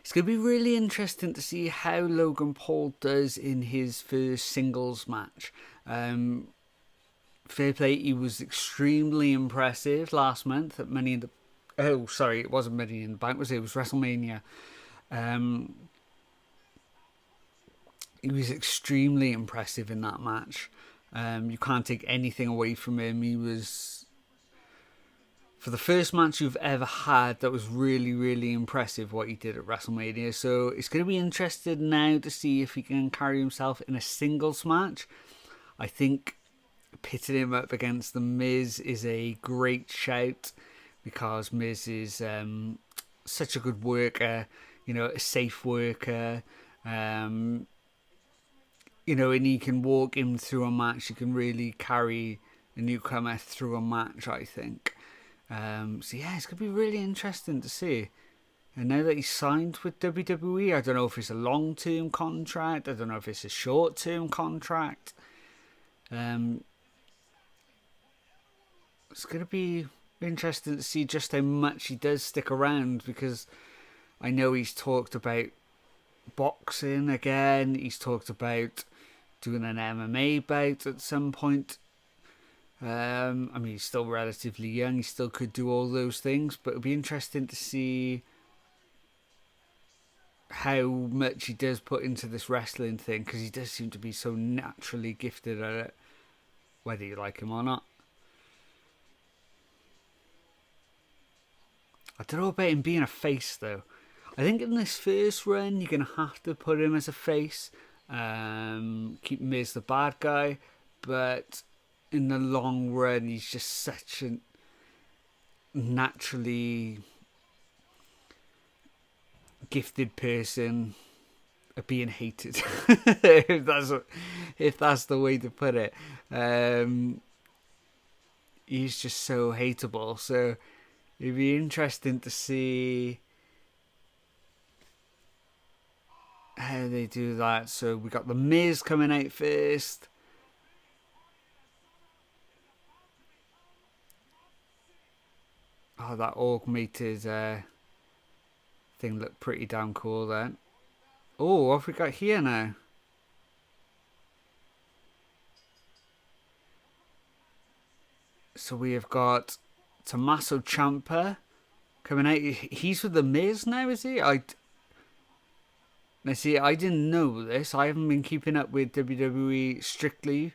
It's going to be really interesting to see how Logan Paul does in his first singles match. Fair play, he was extremely impressive last month at Money in the... Oh, sorry, it wasn't Money in the Bank, was it? It was WrestleMania. Um, he was extremely impressive in that match. You can't take anything away from him. He was... For the first match you've ever had, that was really, really impressive what he did at WrestleMania. So it's going to be interesting now to see if he can carry himself in a singles match. I think pitting him up against The Miz is a great shout because Miz is such a good worker, a safe worker, and he can walk him through a match. He can really carry a newcomer through a match, I think. So yeah, it's going to be really interesting to see. And now that he's signed with WWE, I don't know if it's a long-term contract. I don't know if it's a short-term contract. It's going to be interesting to see just how much he does stick around, because I know he's talked about boxing again. He's talked about doing an MMA bout at some point. I mean, he's still relatively young. He still could do all those things, but it'll be interesting to see how much he does put into this wrestling thing, because he does seem to be so naturally gifted at it, whether you like him or not. I don't know about him being a face, though. I think in this first run, you're going to have to put him as a face. Keep him as the bad guy. But in the long run, he's just such a naturally gifted person at being hated. if that's the way to put it. He's just so hateable. So it'd be interesting to see how they do that. So we got The Miz coming out first. Oh, that augmented thing looked pretty damn cool then. Oh, what have we got here now? So we have got Tommaso Ciampa coming out. He's with The Miz now, is he? Now see, I didn't know this. I haven't been keeping up with WWE strictly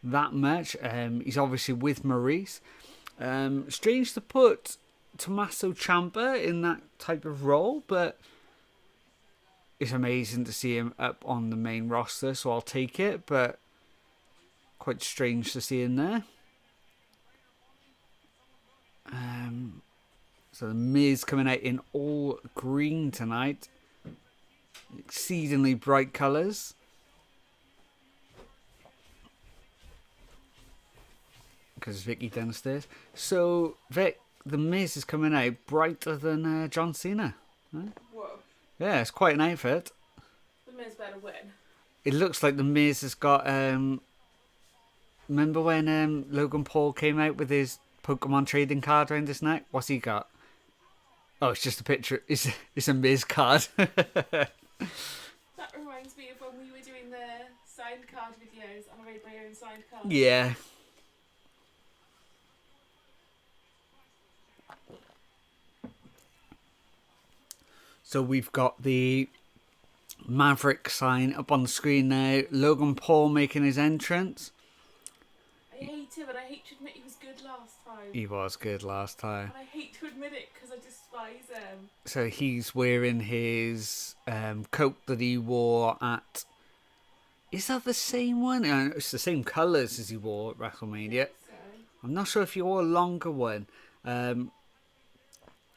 that much. He's obviously with Maurice. Strange to put Tommaso Ciampa in that type of role, but it's amazing to see him up on the main roster, so I'll take it, but quite strange to see him there. So The Miz coming out in all green tonight. Exceedingly bright colours. Because Vicky downstairs. So Vic, The Miz is coming out brighter than John Cena. Right? Whoa. Yeah, it's quite an outfit. The Miz better win. It looks like The Miz has got... remember when Logan Paul came out with his Pokemon trading card around his neck? What's he got? Oh, it's just a picture. It's a Miz card. That reminds me of when we were doing the signed card videos and I made my own signed card. Yeah. So we've got the Maverick sign up on the screen now. Logan Paul making his entrance. I hate him and I hate to admit he was good last time. He was good last time. And I hate to admit it because I despise him. So he's wearing his coat that he wore at... Is that the same one? It's the same colours as he wore at WrestleMania. So. I'm not sure if he wore a longer one.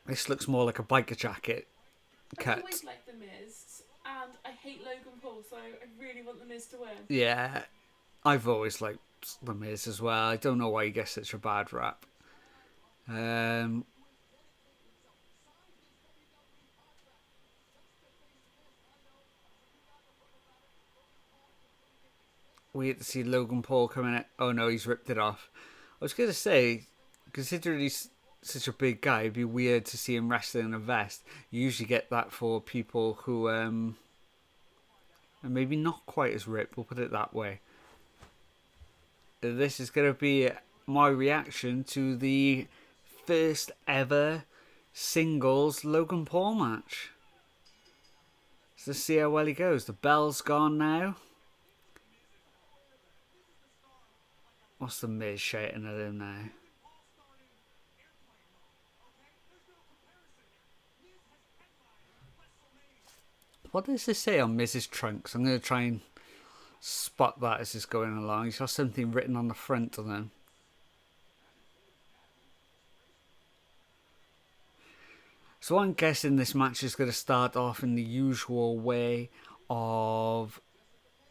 This looks more like a biker jacket cut. I always like The Miz and I hate Logan Paul, so I really want The Miz to win. Yeah, I've always liked The Miz as well. I don't know why he gets such a bad rap. We get to see Logan Paul coming out. Oh no, he's ripped it off. I was going to say, considering he's such a big guy, it'd be weird to see him wrestling in a vest. You usually get that for people who are maybe not quite as ripped, we'll put it that way. This is going to be my reaction to the first ever singles Logan Paul match. So let's see how well he goes. The bell's gone now. What's the Miz shouting at him now? What does this say on Miz's trunks? I'm going to try and spot that as it's going along. He's got something written on the front of them. So I'm guessing this match is going to start off in the usual way of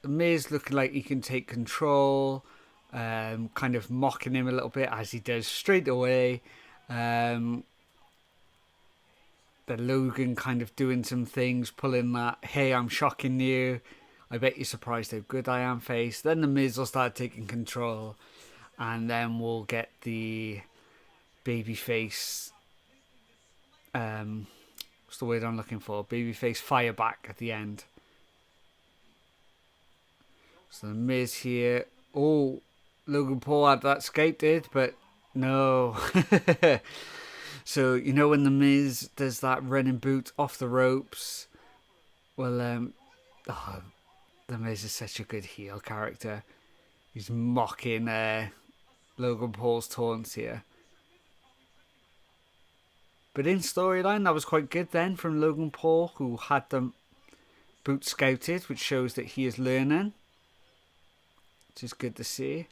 Miz looking like he can take control, kind of mocking him a little bit as he does straight away. The Logan kind of doing some things, pulling that, hey, I'm shocking you, I bet you're surprised how good I am face. Then the Miz will start taking control, and then we'll get the babyface, what's the word I'm looking for? Babyface fire back at the end. So the Miz here. Oh, Logan Paul had that escaped, but no. So, you know when the Miz does that running boot off the ropes? Well, the Miz is such a good heel character. He's mocking Logan Paul's taunts here. But in storyline, that was quite good then from Logan Paul, who had the boot scouted, which shows that he is learning. Which is good to see.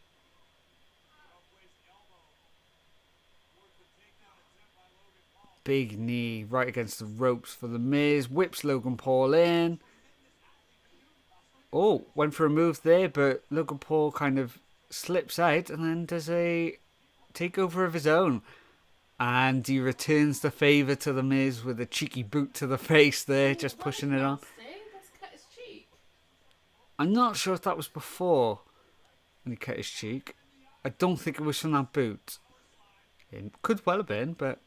Big knee right against the ropes for the Miz. Whips Logan Paul in. Oh, went for a move there, but Logan Paul kind of slips out and then does a takeover of his own. And he returns the favour to the Miz with a cheeky boot to the face there, just pushing it on. That's cut his cheek. I'm not sure if that was before when he cut his cheek. I don't think it was from that boot. It could well have been, but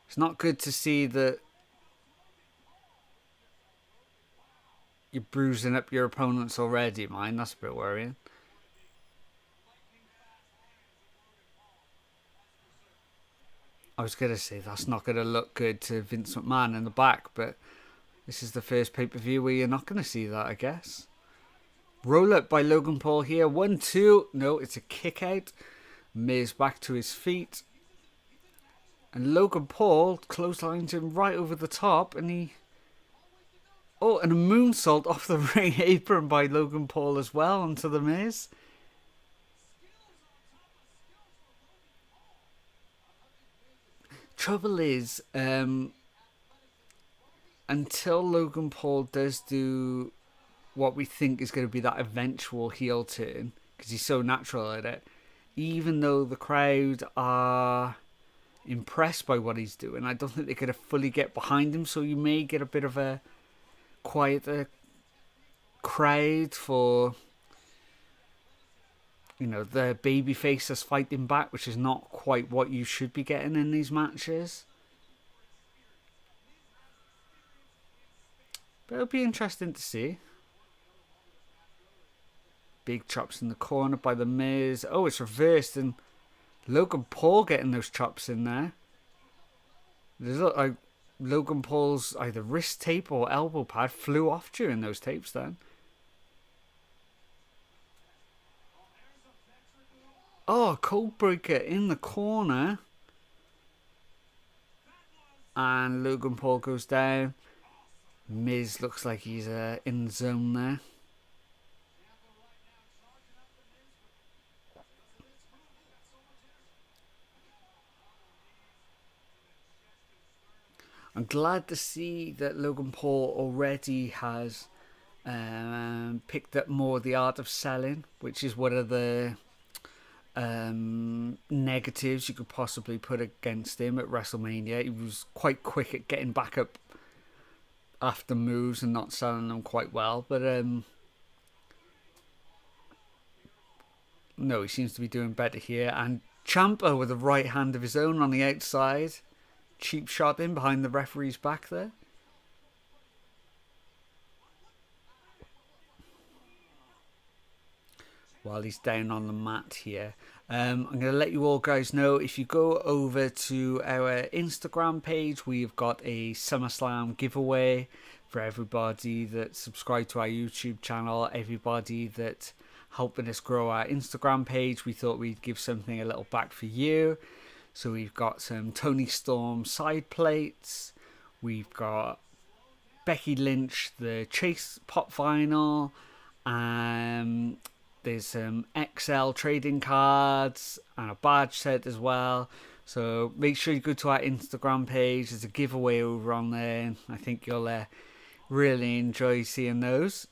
it's not good to see that you're bruising up your opponents already, man. That's a bit worrying. I was going to say that's not going to look good to Vince McMahon in the back, but this is the first pay-per-view where you're not going to see that, I guess. Roll up by Logan Paul here. 1-2. No, it's a kick out. Miz back to his feet. And Logan Paul clotheslines him right over the top, and he... Oh, and a moonsault off the ring apron by Logan Paul as well onto the Miz. Trouble is, until Logan Paul does do what we think is going to be that eventual heel turn, because he's so natural at it, even though the crowd are impressed by what he's doing, I don't think they're going to fully get behind him, so you may get a bit of a quieter crowd for, you know, the babyface that's fighting back, which is not quite what you should be getting in these matches. But it'll be interesting to see. Big chops in the corner by the Miz. Oh, it's reversed, and Logan Paul getting those chops in there. There's like Logan Paul's either wrist tape or elbow pad flew off during those tapes then. Oh, code breaker in the corner. And Logan Paul goes down. Miz looks like he's in the zone there. I'm glad to see that Logan Paul already has picked up more the art of selling, which is one of the negatives you could possibly put against him at WrestleMania. He was quite quick at getting back up after moves and not selling them quite well, but no, he seems to be doing better here, and Ciampa with a right hand of his own on the outside. Cheap shot in behind the referee's back there. While he's down on the mat here. I'm going to let you all guys know, if you go over to our Instagram page, we've got a SummerSlam giveaway for everybody that subscribed to our YouTube channel, everybody that helping us grow our Instagram page. We thought we'd give something a little back for you. So we've got some Tony Storm side plates. We've got Becky Lynch, the Chase pop vinyl. There's some XL trading cards and a badge set as well. So make sure you go to our Instagram page. There's a giveaway over on there. I think you'll really enjoy seeing those.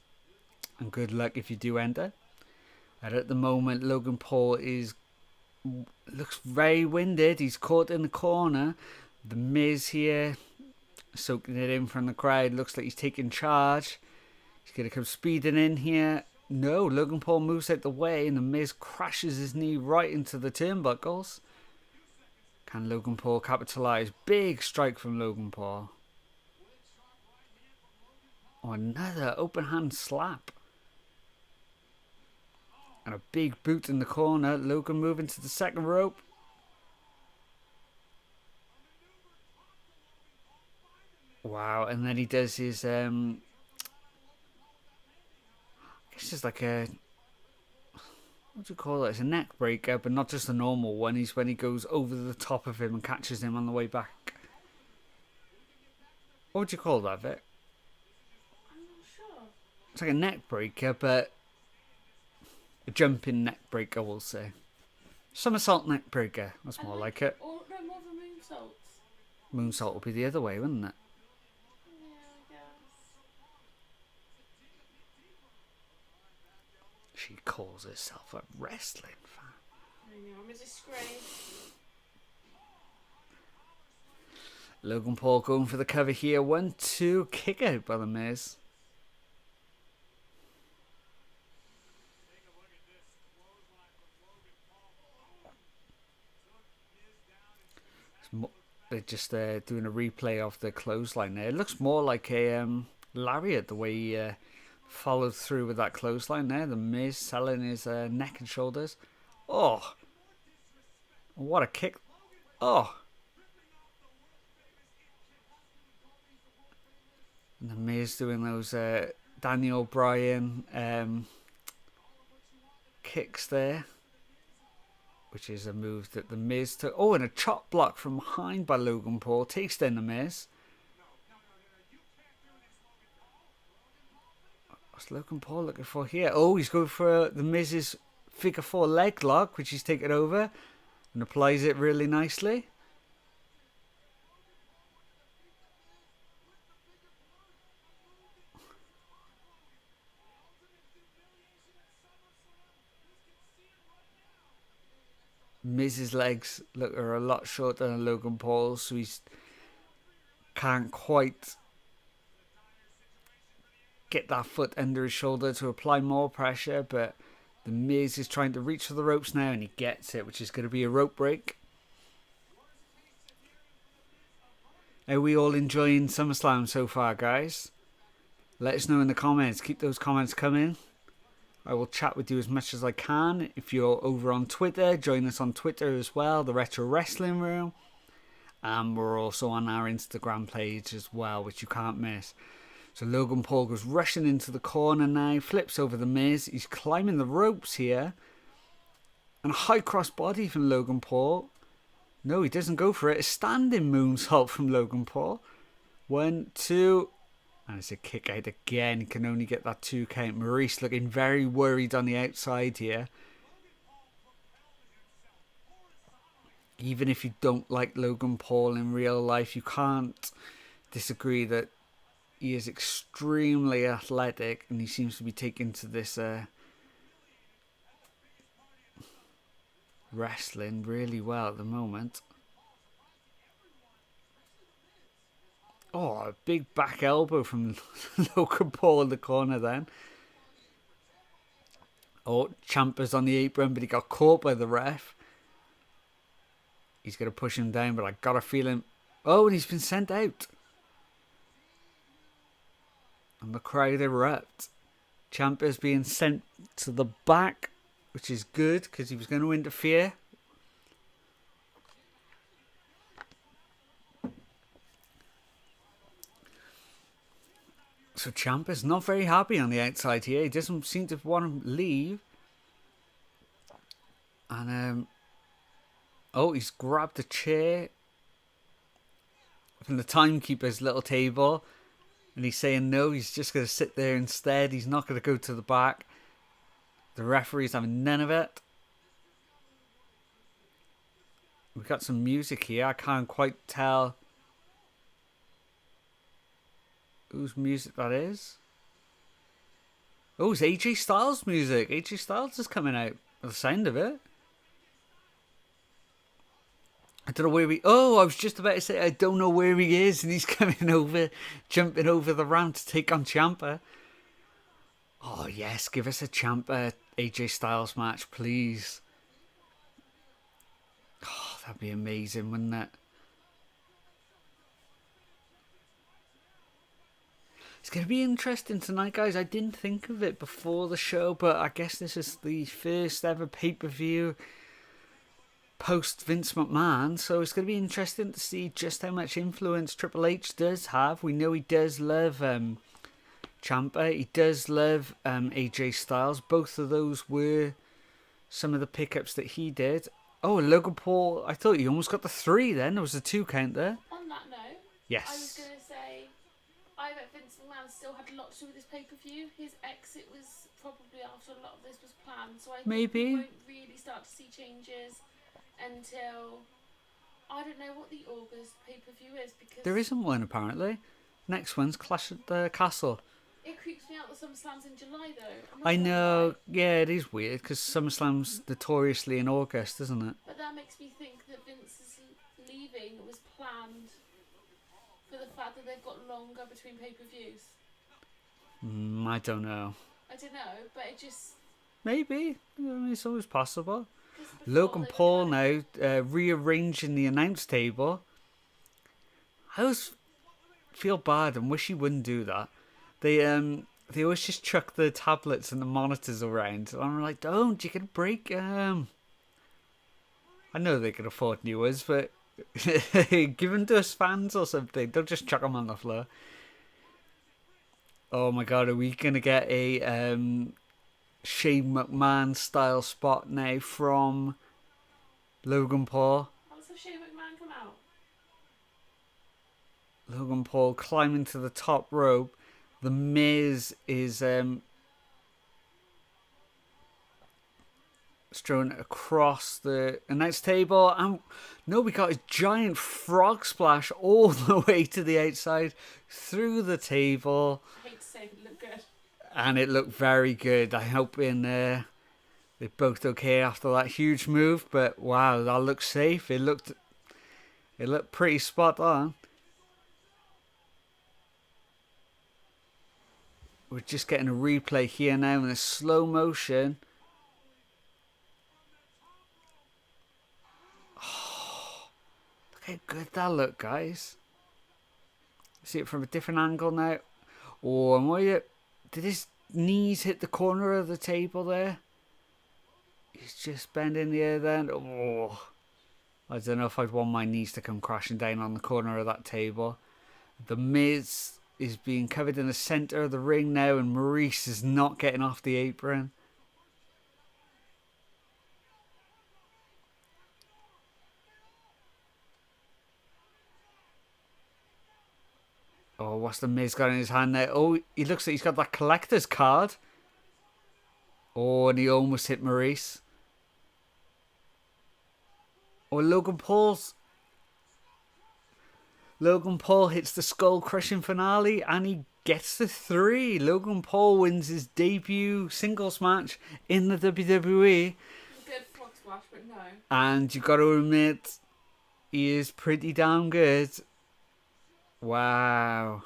And good luck if you do enter. And at the moment, Logan Paul looks very winded. He's caught in the corner. The Miz here, soaking it in from the crowd. Looks like he's taking charge. He's going to come speeding in here. No, Logan Paul moves out the way and the Miz crashes his knee right into the turnbuckles. Can Logan Paul capitalise? Big strike from Logan Paul. Oh, another open hand slap. And a big boot in the corner. Logan moving to the second rope. Wow, and then he does his it's just like a, what do you call it? It's a neck breaker, but not just a normal one. He's when he goes over the top of him and catches him on the way back. What would you call that, Vic? I'm not sure. It's like a neck breaker, but a jumping neck breaker, we'll say. Somersault neck breaker. That's more like it. Or no, more of a moonsault. Moonsault would be the other way, wouldn't it? Yeah, I guess. She calls herself a wrestling fan. I know, I'm a disgrace. Logan Paul going for the cover here. 1-2. Kick out by the Miz. They're just doing a replay of the clothesline there. It looks more like a lariat, the way he followed through with that clothesline there. The Miz selling his neck and shoulders. Oh, what a kick. Oh. And the Miz doing those Daniel Bryan kicks there, which is a move that the Miz took. Oh, and a chop block from behind by Logan Paul. Takes down the Miz. What's Logan Paul looking for here? Oh, he's going for the Miz's figure four leg lock, which he's taken over and applies it really nicely. Miz's legs are a lot shorter than Logan Paul's, so he can't quite get that foot under his shoulder to apply more pressure, but the Miz is trying to reach for the ropes now and he gets it, which is going to be a rope break. Are we all enjoying SummerSlam so far, guys? Let us know in the comments. Keep those comments coming. I will chat with you as much as I can. If you're over on Twitter, join us on Twitter as well, the Retro Wrestling Room. And we're also on our Instagram page as well, which you can't miss. So Logan Paul goes rushing into the corner now, flips over the Miz. He's climbing the ropes here. And a high cross body from Logan Paul. No, he doesn't go for it. A standing moonsault from Logan Paul. 1, 2... And it's a kick out again. He can only get that 2 count. Maurice looking very worried on the outside here. Even if you don't like Logan Paul in real life, you can't disagree that he is extremely athletic and he seems to be taken to this wrestling really well at the moment. Oh, a big back elbow from Logan Paul in the corner then. Oh, Ciampa's on the apron, but he got caught by the ref. he's going to push him down, but I got a feeling... Oh, and he's been sent out. And the crowd erupt. Ciampa's being sent to the back, which is good because he was going to interfere. So Ciampa's not very happy on the outside here. He doesn't seem to want to leave. And oh, he's grabbed a chair from the timekeeper's little table. And he's saying no, he's just going to sit there instead. He's not going to go to the back. The referee's having none of it. We've got some music here. I can't quite tell whose music that is. Oh, it's AJ Styles music. AJ Styles is coming out. By the sound of it. I don't know where he... Oh, I was just about to say I don't know where he is, and he's coming over, jumping over the ramp to take on Ciampa. Oh, yes, give us a Ciampa AJ Styles match, please. Oh, that'd be amazing, wouldn't it? It's going to be interesting tonight, guys. I didn't think of it before the show, but I guess this is the first ever pay-per-view post Vince McMahon, so it's going to be interesting to see just how much influence Triple H does have. We know he does love Ciampa, he does love AJ Styles. Both of those were some of the pickups that he did. Oh, Logan Paul, I thought you almost got the 3 then. There was a 2 count there. On that note, yes. I was going to say, I bet Vince McMahon still had a lot to do with this pay-per-view. His exit was probably after a lot of this was planned, so I think we won't really start to see changes until I don't know what the August pay-per-view is, because there isn't one apparently. Next one's Clash at the Castle. It creeps me out that SummerSlam's in July though. I know, yeah, it is weird because SummerSlam's notoriously in August, isn't it? But that makes me think that Vince's leaving was planned for the fact that they've got longer between pay-per-views. I don't know. I don't know, but it just... Maybe. I mean, it's always possible. Logan Paul now rearranging the announce table. I always feel bad and wish he wouldn't do that. They always just chuck the tablets and the monitors around. And I'm like, don't, you can break them. I know they can afford new ones, but give them to us fans or something. Don't just chuck them on the floor. Oh my god, are we going to get a Shane McMahon style spot now from Logan Paul? Let's have Shane McMahon come out. Logan Paul climbing to the top rope. The Miz is strewn across the announce table, and no, we got a giant frog splash all the way to the outside through the table. I hate to say it, but it looked good. And it looked very good. I hope they're both okay after that huge move. But wow, that looked safe. It looked pretty spot on. We're just getting a replay here now in a slow motion. Oh, look how good that looked, guys. See it from a different angle now. Oh, and did his knees hit the corner of the table there? He's just bending the air then. Oh, I don't know if I'd want my knees to come crashing down on the corner of that table. The Miz is being covered in the centre of the ring now, and Maurice is not getting off the apron. Oh, what's the Miz got in his hand there? Oh, he looks like he's got that collector's card. Oh, and he almost hit Maurice. Oh, Logan Paul hits the skull-crushing finale, and he gets the 3. Logan Paul wins his debut singles match in the WWE. Good frog splash, but no. And you got to admit, he is pretty damn good. Wow.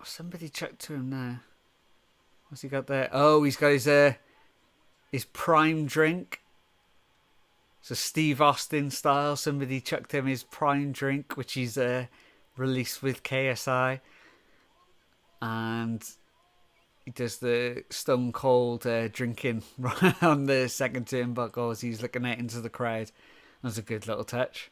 Somebody checked to him there. What's he got there? Oh, he's got his his prime drink. So Steve Austin style, somebody chucked him his prime drink, which he's released with KSI. And he does the stone cold drinking right on the second turnbuckle as he's looking out into the crowd. That was a good little touch.